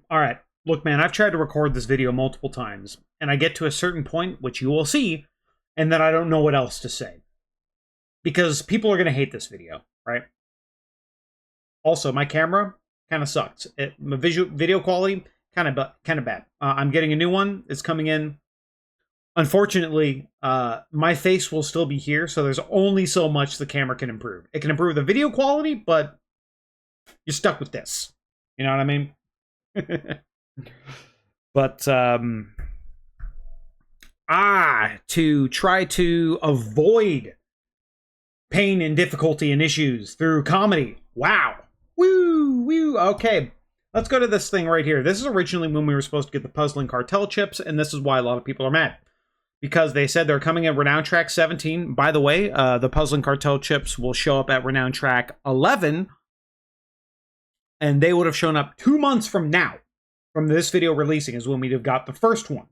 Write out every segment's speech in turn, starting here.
All right. Look, man, I've tried to record this video multiple times, and I get to a certain point, which you will see, and then I don't know what else to say. Because people are going to hate this video, right? Also, my camera kind of sucks. My video quality, kind of bad. I'm getting a new one. It's coming in. Unfortunately, my face will still be here, so there's only so much the camera can improve. It can improve the video quality, but you're stuck with this. You know what I mean? But to try to avoid pain and difficulty and issues through comedy. Wow. Woo. Okay, let's go to this thing right here. This is originally when we were supposed to get the puzzling Cartel chips, and this is why a lot of people are mad. Because they said they're coming at Renown Track 17. By the way, the puzzling Cartel chips will show up at Renown Track 11, and they would have shown up 2 months from now. From this video releasing is when we'd have got the first one.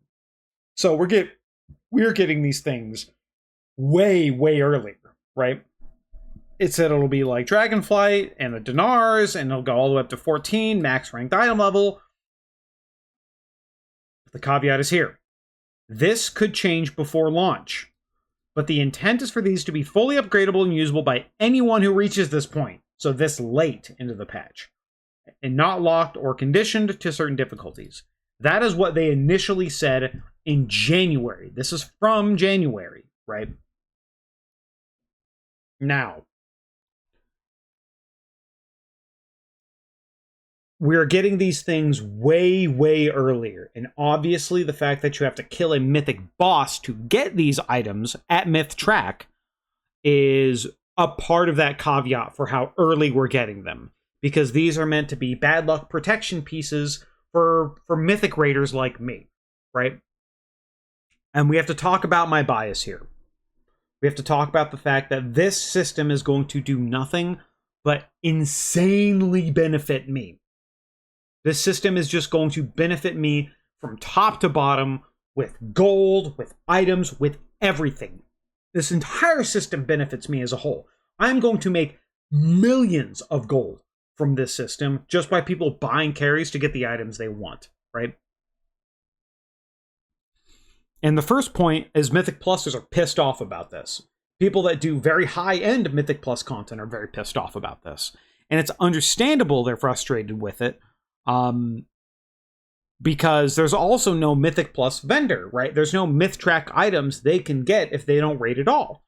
So we're getting these things way earlier, right? It said it'll be like Dragonflight and the Dinars, and it'll go all the way up to 14, max ranked item level. The caveat is here. This could change before launch, but the intent is for these to be fully upgradable and usable by anyone who reaches this point, so this late into the patch, and not locked or conditioned to certain difficulties. That is what they initially said in January. This is from January, right? Now, we're getting these things way earlier, and obviously the fact that you have to kill a mythic boss to get these items at Myth Track is a part of that caveat for how early we're getting them. Because these are meant to be bad luck protection pieces for mythic raiders like me, right? And we have to talk about my bias here. We have to talk about the fact that this system is going to do nothing but insanely benefit me. This system is just going to benefit me from top to bottom with gold, with items, with everything. This entire system benefits me as a whole. I'm going to make millions of gold from this system just by people buying carries to get the items they want, right? And the first point is Mythic Plusers are pissed off about this. People that do very high-end Mythic Plus content are very pissed off about this. And it's understandable they're frustrated with it, because there's also no Mythic Plus vendor, right? There's no Myth Track items they can get if they don't raid at all.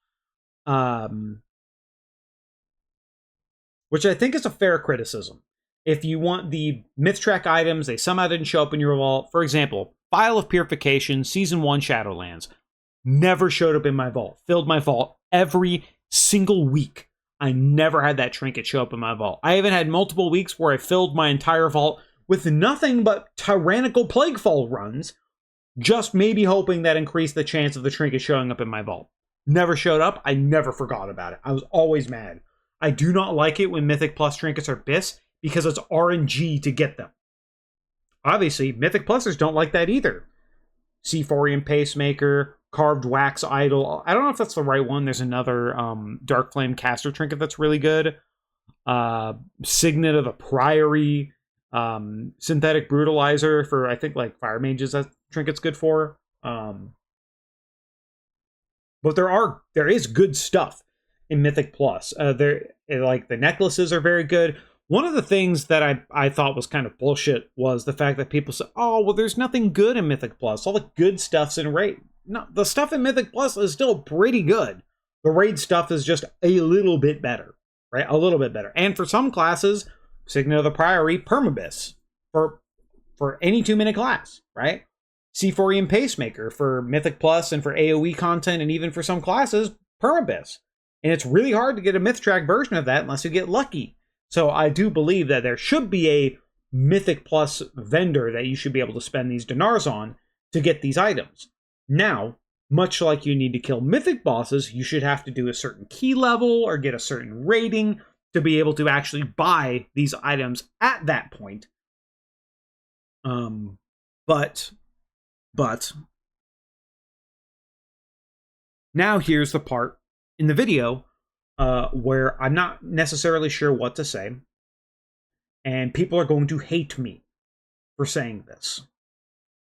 Which I think is a fair criticism. If you want the Myth Track items, they somehow didn't show up in your vault. For example, Vial of Purification, Season 1 Shadowlands. Never showed up in my vault. Filled my vault every single week. I never had that trinket show up in my vault. I even had multiple weeks where I filled my entire vault with nothing but tyrannical Plaguefall runs, just maybe hoping that increased the chance of the trinket showing up in my vault. Never showed up. I never forgot about it. I was always mad. I do not like it when Mythic Plus trinkets are BIS because it's RNG to get them. Obviously, Mythic Plusers don't like that either. Seaphorian Pacemaker, Carved Wax Idol. I don't know if that's the right one. There's another Dark Flame Caster trinket that's really good. Signet of the Priory. Synthetic Brutalizer for, I think, like Fire Mages that trinket's good for. But there is good stuff in Mythic Plus. Like the necklaces are very good. One of the things that I thought was kind of bullshit was the fact that people said, oh, well, there's nothing good in Mythic Plus. All the good stuff's in Raid. No, the stuff in Mythic Plus is still pretty good. The Raid stuff is just a little bit better, right? A little bit better. And for some classes, Signet of the Priory, Permabis for any 2-minute class, right? Seaphorian Pacemaker for Mythic Plus and for AoE content, and even for some classes, Permabis. And it's really hard to get a Myth Track version of that unless you get lucky. So I do believe that there should be a Mythic Plus vendor that you should be able to spend these dinars on to get these items. Now, much like you need to kill Mythic bosses, you should have to do a certain key level or get a certain rating to be able to actually buy these items at that point. But now here's the part in the video where I'm not necessarily sure what to say, and people are going to hate me. for saying this,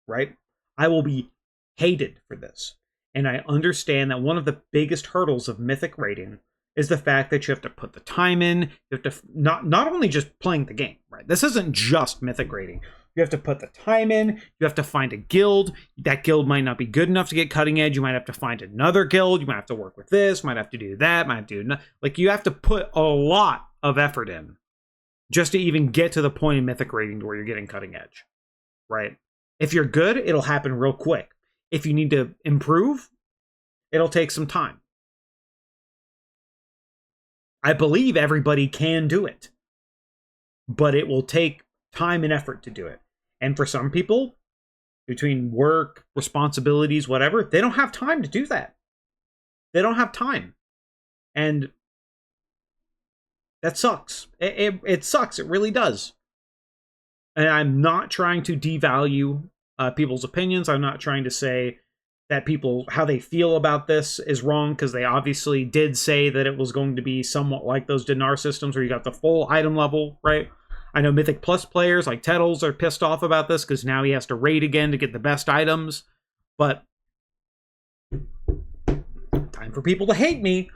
right? I will be hated for this. And I understand that one of the biggest hurdles of Mythic rating is the fact that you have to put the time in. You have to not only just playing the game, right? This isn't just Mythic rating. You have to put the time in. You have to find a guild. That guild might not be good enough to get cutting edge. You might have to find another guild. You might have to work with this. Might have to do that. Might have to do like you have to put a lot of effort in just to even get to the point in Mythic rating where you're getting cutting edge, right? If you're good, it'll happen real quick. If you need to improve, it'll take some time. I believe everybody can do it, but it will take time and effort to do it. And for some people, between work, responsibilities, whatever, they don't have time to do that. They don't have time. And that sucks. It sucks. It really does. And I'm not trying to devalue people's opinions. I'm not trying to say that people, how they feel about this is wrong, because they obviously did say that it was going to be somewhat like those Dinar systems where you got the full item level, right? I know Mythic Plus players like Tettles are pissed off about this because now he has to raid again to get the best items. But time for people to hate me.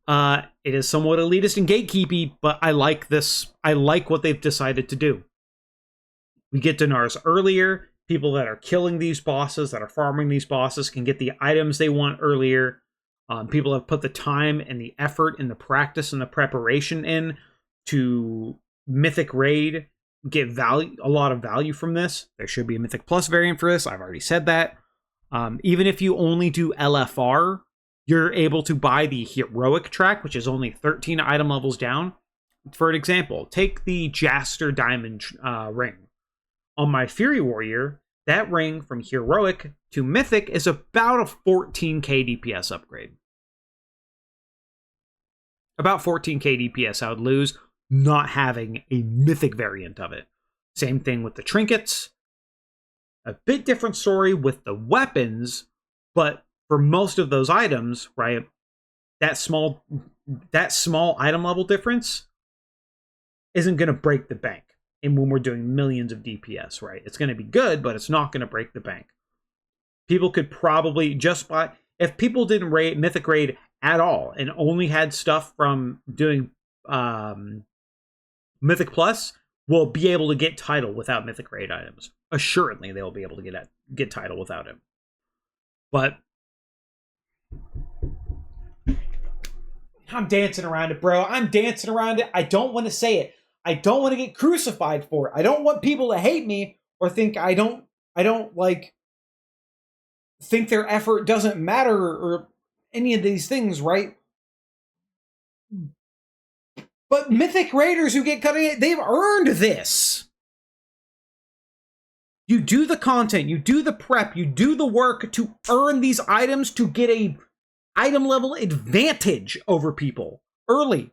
It is somewhat elitist and gatekeepy, but I like this. I like what they've decided to do. We get Dinars earlier. People that are killing these bosses, that are farming these bosses, can get the items they want earlier. People have put the time and the effort and the practice and the preparation in to Mythic raid, get value, a lot of value from this. There should be a Mythic Plus variant for this. I've already said that. Even if you only do LFR, you're able to buy the heroic track, which is only 13 item levels down. For an example, take the Jaster Diamond ring. On my Fury Warrior, that ring from heroic to mythic is about a 14k DPS upgrade. About 14k DPS I would lose not having a mythic variant of it. Same thing with the trinkets. A bit different story with the weapons, but for most of those items, right, that small item level difference isn't going to break the bank. And when we're doing millions of DPS, right, it's going to be good, but it's not going to break the bank. People could probably just buy, if people didn't raid Mythic raid at all and only had stuff from doing Mythic Plus, will be able to get title without Mythic raid items. Assuredly, they'll be able to get title without him. But I'm dancing around it, bro. I'm dancing around it. I don't want to say it. I don't want to get crucified for it. I don't want people to hate me or think I don't like think their effort doesn't matter or any of these things, right? But Mythic Raiders who get cutting it, they've earned this. You do the content, you do the prep, you do the work to earn these items to get a item level advantage over people early.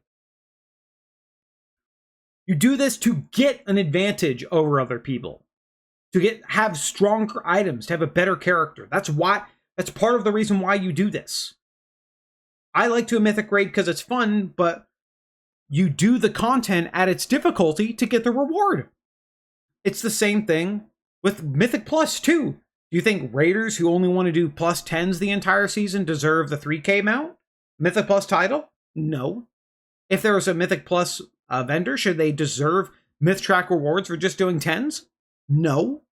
You do this to get an advantage over other people, to have stronger items, to have a better character. That's part of the reason why you do this. I like to a Mythic raid because it's fun, but you do the content at its difficulty to get the reward. It's the same thing with Mythic Plus too. Do you think raiders who only want to do plus 10s the entire season deserve the 3k mount? Mythic Plus title? No. If there was a Mythic Plus vendor, should they deserve myth track rewards for just doing 10s? No.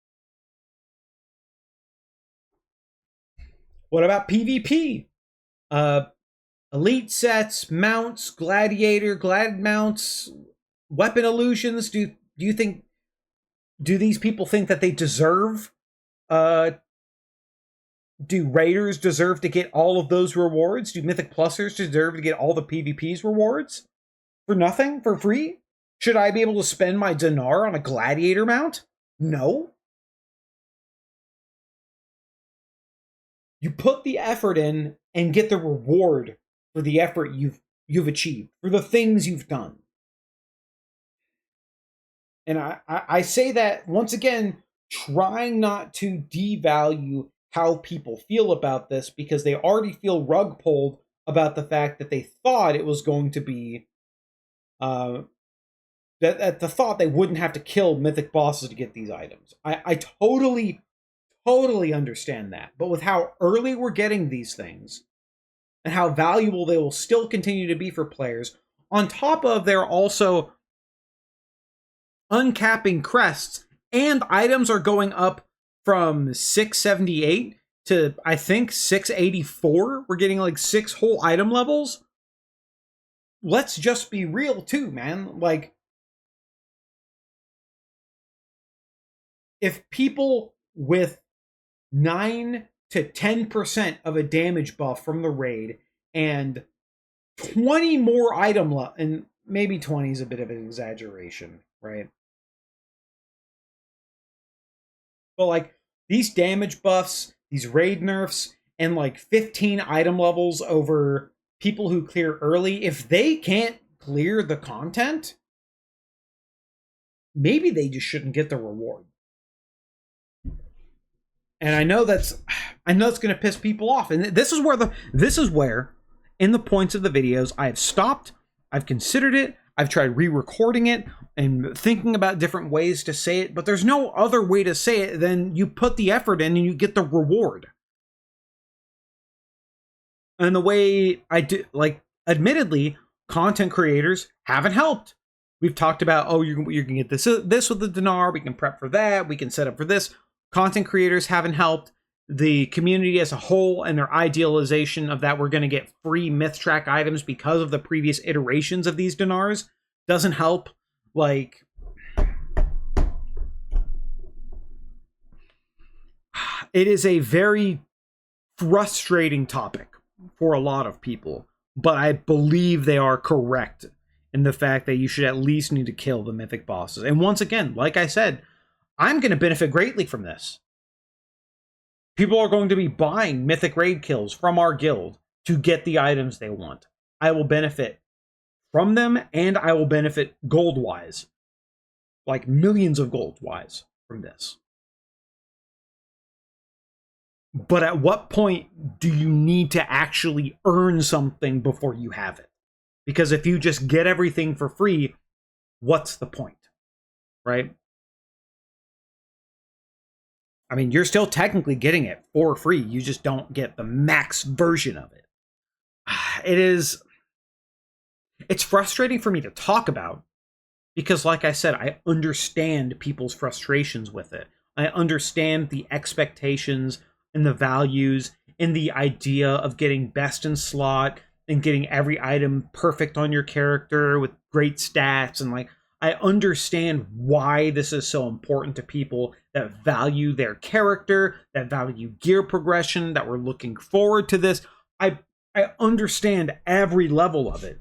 What about PvP? Elite sets, mounts, gladiator, glad mounts, weapon illusions. Do these people think that they deserve? Do raiders deserve to get all of those rewards? Do Mythic Plusers deserve to get all the PvP's rewards? For nothing? For free? Should I be able to spend my dinar on a gladiator mount? No. You put the effort in and get the reward for the effort you've achieved, for the things you've done. And I say that, once again, trying not to devalue how people feel about this, because they already feel rug pulled about the fact that they thought it was going to be at the thought they wouldn't have to kill mythic bosses to get these items. I totally understand that. But with how early we're getting these things and how valuable they will still continue to be for players, on top of they're also uncapping crests, and items are going up from 678 to, I think, 684. We're getting like 6 whole item levels. Let's just be real too, man. Like, if people with 9 to 10% of a damage buff from the raid and 20 more item and maybe 20 is a bit of an exaggeration, right? But like these damage buffs, these raid nerfs, and like 15 item levels over people who clear early, if they can't clear the content, maybe they just shouldn't get the reward. And I know it's going to piss people off. And this is where in the points of the videos I have stopped, I've considered it, I've tried re-recording it and thinking about different ways to say it, but there's no other way to say it than you put the effort in and you get the reward. And the way I do, like, admittedly, content creators haven't helped. We've talked about, oh, you can get this with the Dinar, we can prep for that, we can set up for this. Content creators haven't helped. The community as a whole and their idealization of that we're going to get free myth track items because of the previous iterations of these Dinars doesn't help. Like, it is a very frustrating topic for a lot of people, but I believe they are correct in the fact that you should at least need to kill the mythic bosses. And once again, like I said, I'm going to benefit greatly from this. People are going to be buying mythic raid kills from our guild to get the items they want. I will benefit from them, and I will benefit gold-wise. Like millions of gold-wise from this. But at what point do you need to actually earn something before you have it? Because if you just get everything for free, what's the point? Right? I mean, you're still technically getting it for free. You just don't get the max version of it. It's frustrating for me to talk about because, like I said, I understand people's frustrations with it. I understand the expectations and the values and the idea of getting best in slot and getting every item perfect on your character with great stats. And like, I understand why this is so important to people that value their character, that value gear progression, that we're looking forward to this. I understand every level of it.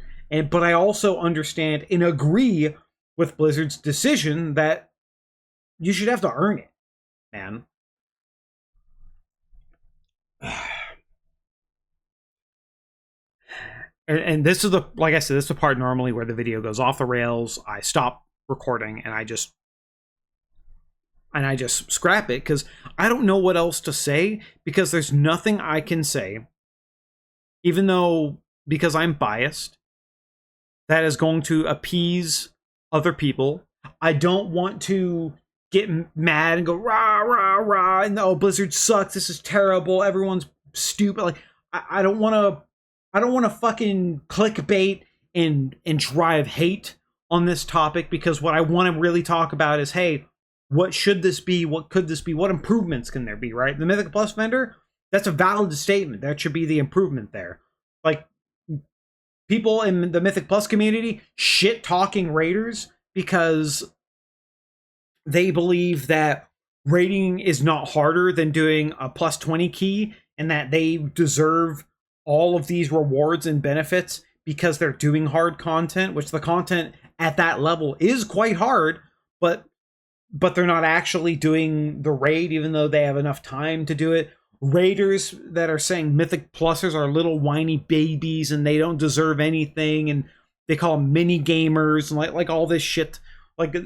But I also understand and agree with Blizzard's decision that you should have to earn it, man. And this is like I said, this is the part normally where the video goes off the rails. I stop recording and I just scrap it because I don't know what else to say, because there's nothing I can say, even though, because I'm biased, that is going to appease other people. I don't want to get mad and go rah rah rah and oh, Blizzard sucks, this is terrible, everyone's stupid. Like, I don't want to fucking clickbait and drive hate on this topic, because what I want to really talk about is, hey, what should this be? What could this be? What improvements can there be, right? The Mythic Plus vendor, that's a valid statement. That should be the improvement there. Like, people in the Mythic Plus community shit talking raiders because they believe that raiding is not harder than doing a plus 20 key and that they deserve all of these rewards and benefits because they're doing hard content, which the content at that level is quite hard, but they're not actually doing the raid even though they have enough time to do it. Raiders that are saying Mythic Plusers are little whiny babies and they don't deserve anything, and they call them mini gamers and like all this shit. Like,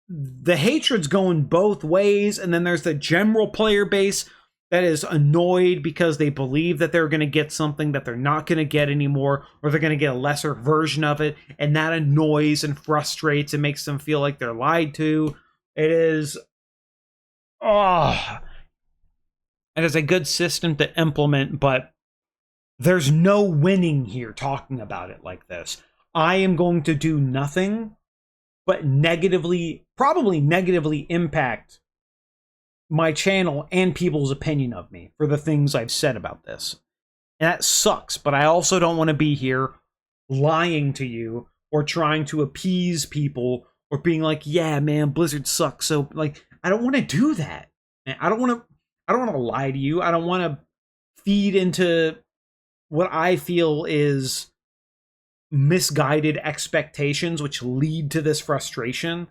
the hatred's going both ways, and then there's the general player base that is annoyed because they believe that they're going to get something that they're not going to get anymore, or they're going to get a lesser version of it, and that annoys and frustrates and makes them feel like they're lied to. It is, oh, it is a good system to implement, but there's no winning here talking about it like this. I am going to do nothing but probably negatively impact my channel and people's opinion of me for the things I've said about this. And that sucks, but I also don't want to be here lying to you or trying to appease people or being like, yeah, man, Blizzard sucks. So like, I don't want to do that. I don't want to lie to you. I don't want to feed into what I feel is misguided expectations, which lead to this frustration.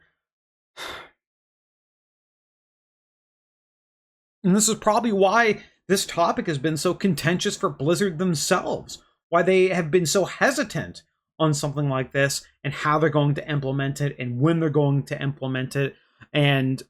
And this is probably why this topic has been so contentious for Blizzard themselves, why they have been so hesitant on something like this and how they're going to implement it and when they're going to implement it and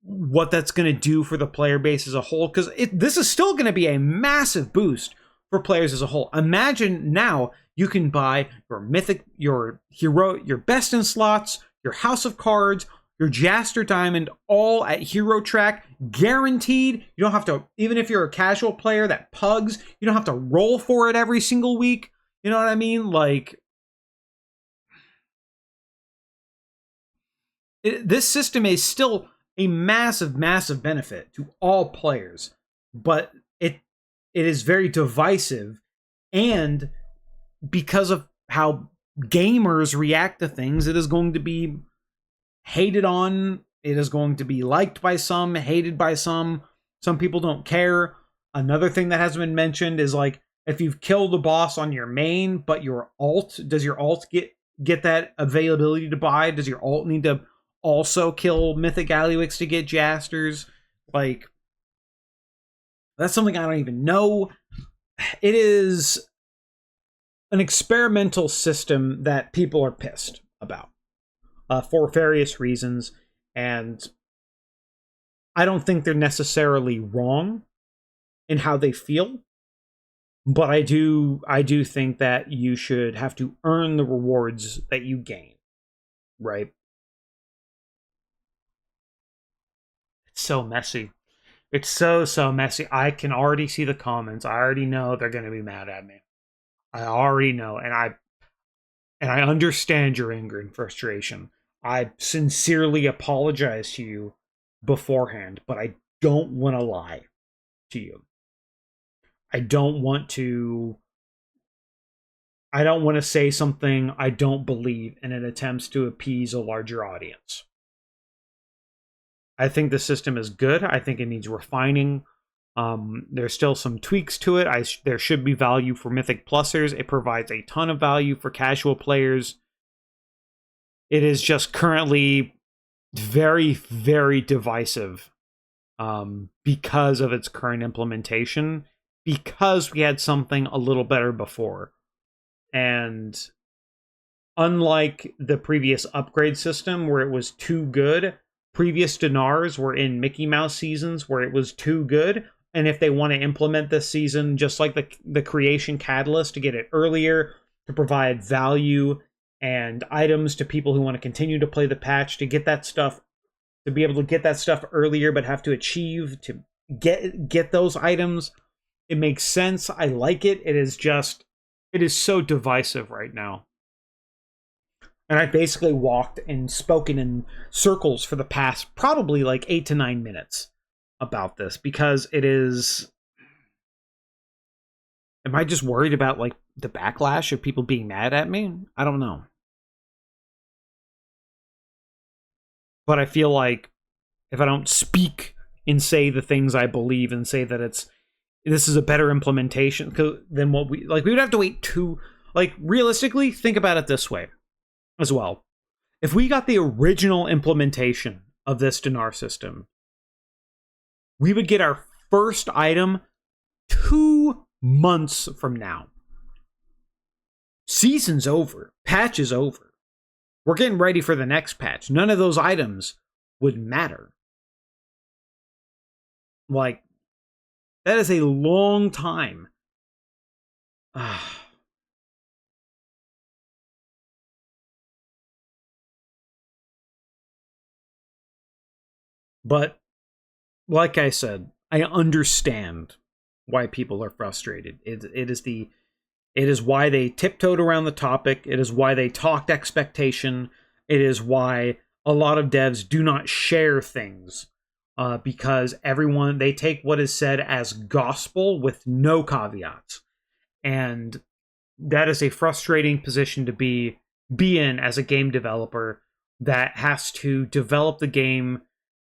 what that's going to do for the player base as a whole. Because this is still going to be a massive boost for players as a whole. Imagine now you can buy your Mythic, your Hero, your Best in Slots, your House of Cards, your Jaster Diamond, all at Hero Track, guaranteed. You don't have to, even if you're a casual player that pugs, you don't have to roll for it every single week. You know what I mean? Like, this system is still a massive, massive benefit to all players, but it is very divisive, and because of how gamers react to things, it is going to be hated on. It is going to be liked by some, hated by some. Some people don't care. Another thing that hasn't been mentioned is like, if you've killed a boss on your main, but your alt, does your alt get that availability to buy? Does your alt need to also kill Mythic Alleywicks to get Jasters? Like, that's something I don't even know. It is an experimental system that people are pissed about for various reasons, and I don't think they're necessarily wrong in how they feel, but I do think that you should have to earn the rewards that you gain, right? It's so messy. It's so messy. I can already see the comments. I already know they're going to be mad at me. I already know, and I understand your anger and frustration. I sincerely apologize to you beforehand, but I don't want to lie to you. I don't want to say something I don't believe in an attempt to appease a larger audience. I think the system is good. I think it needs refining. There's still some tweaks to it. There should be value for Mythic Plusers. It provides a ton of value for casual players. It is just currently very, very divisive because of its current implementation, because we had something a little better before. And unlike the previous upgrade system where it was too good, previous Dinars were in Mickey Mouse seasons where it was too good. And if they want to implement this season, just like the creation catalyst to get it earlier, to provide value and items to people who want to continue to play the patch, to get that stuff, to be able to get that stuff earlier, but have to achieve to get those items, it makes sense. I like it. It is so divisive right now. And I basically walked and spoken in circles for the past probably like 8 to 9 minutes about this, because it is... Am I just worried about like the backlash of people being mad at me? I don't know. But I feel like if I don't speak and say the things I believe and say that this is a better implementation than what we would have to wait realistically, think about it this way as well. If we got the original implementation of this Dinar system, we would get our first item 2 months from now. Season's over. Patch is over. We're getting ready for the next patch. None of those items would matter. Like, That is a long time. But like I said, I understand why people are frustrated. It is why they tiptoed around the topic. It is why they talked expectation. It is why a lot of devs do not share things, because everyone, they take what is said as gospel with no caveats, and that is a frustrating position to be in as a game developer that has to develop the game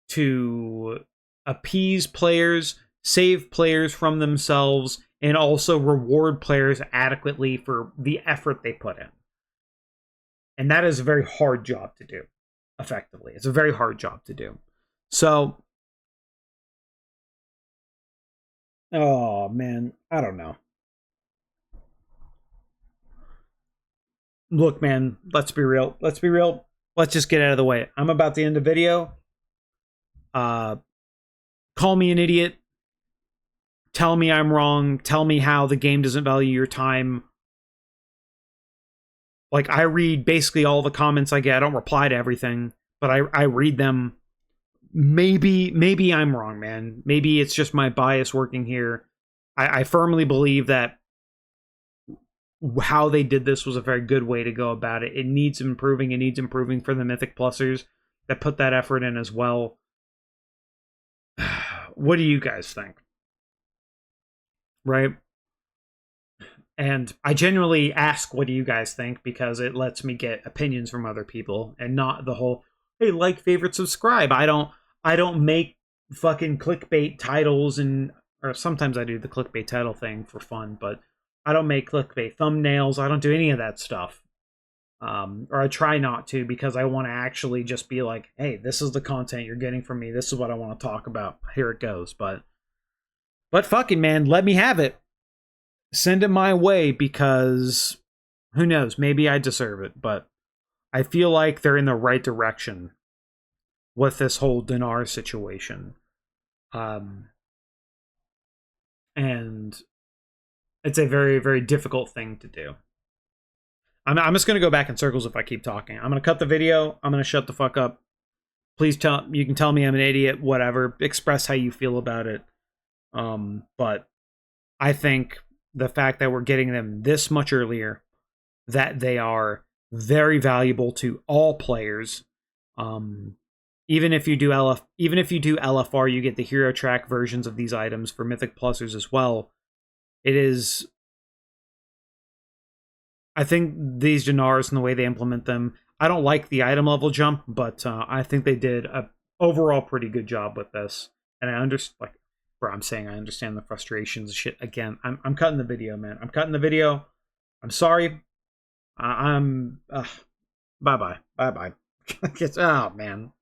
to appease players, save players from themselves, and also reward players adequately for the effort they put in. And that is a very hard job to do effectively. It's a very hard job to do. So, oh man, I don't know. Look, man, let's be real. Let's be real. Let's just get out of the way. I'm about to end the video. Uh, Call me an idiot. Tell me I'm wrong. Tell me how the game doesn't value your time. Like, I read basically all the comments I get. I don't reply to everything, but I read them. Maybe I'm wrong, man. Maybe it's just my bias working here. I firmly believe that how they did this was a very good way to go about it. It needs improving. It needs improving for the Mythic Plusers that put that effort in as well. What do you guys think? Right? And I genuinely ask, what do you guys think? Because it lets me get opinions from other people and not the whole, hey, like, favorite, subscribe. I don't make fucking clickbait titles, and or sometimes I do the clickbait title thing for fun, but I don't make clickbait thumbnails. I don't do any of that stuff. Or I try not to, because I want to actually just be like, hey, this is the content you're getting from me. This is what I want to talk about. Here it goes. But fucking, man, let me have it. Send it my way, because who knows? Maybe I deserve it, but I feel like they're in the right direction with this whole Dinar situation. And it's a very, very difficult thing to do. I'm just going to go back in circles if I keep talking. I'm going to cut the video. I'm going to shut the fuck up. Please you can tell me I'm an idiot, whatever. Express how you feel about it. But I think the fact that we're getting them this much earlier, that they are very valuable to all players. Even if you do LFR, you get the hero track versions of these items for Mythic Plusers as well. It is, I think these Dinars and the way they implement them, I don't like the item level jump, but I think they did a overall pretty good job with this. And I understand, like, bro, I'm saying I understand the frustrations shit again. I'm cutting the video, man. I'm cutting the video. I'm sorry. I'm bye bye. Oh man.